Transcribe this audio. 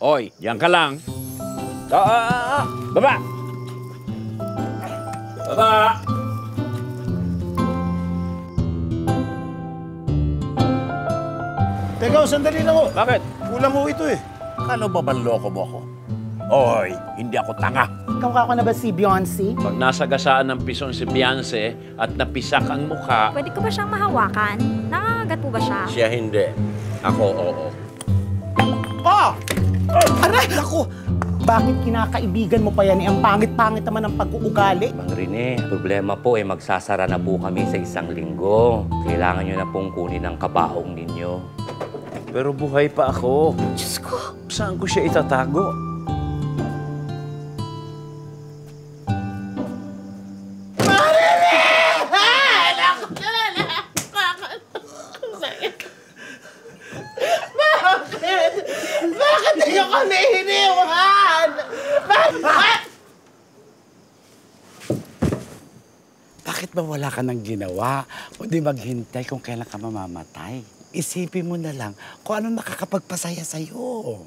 Hoy, diyan ka lang. Baba! Baba! Teka, sandali lang ho. Bakit? Kulang ho ito eh. Ano ba banloko mo ako? Hoy, hindi ako tanga. Kamukha ko na ba si Beyonce? Pag nasagasaan ng pison si Beyonce at napisak ang mukha, Pwede ko ba siyang mahawakan? Nakakagat po ba siya? siya hindi. Ako, oo. Oh! Aray! Ako! Bakit kinakaibigan mo pa yan? Ang pangit-pangit naman ang pag-uugali. Mang Rene, problema po magsasara na po kami sa 1 linggo. Kailangan nyo na pong kunin ang kabaong ninyo. Pero buhay pa ako. Diyos ko! Saan ko siya itatago? Bakit niyo kami hiniwan? Bakit ba wala ka nang ginawa? Kundi maghintay kung kailan ka mamamatay. Isipin mo na lang kung ano nakakapagpasaya sa'yo.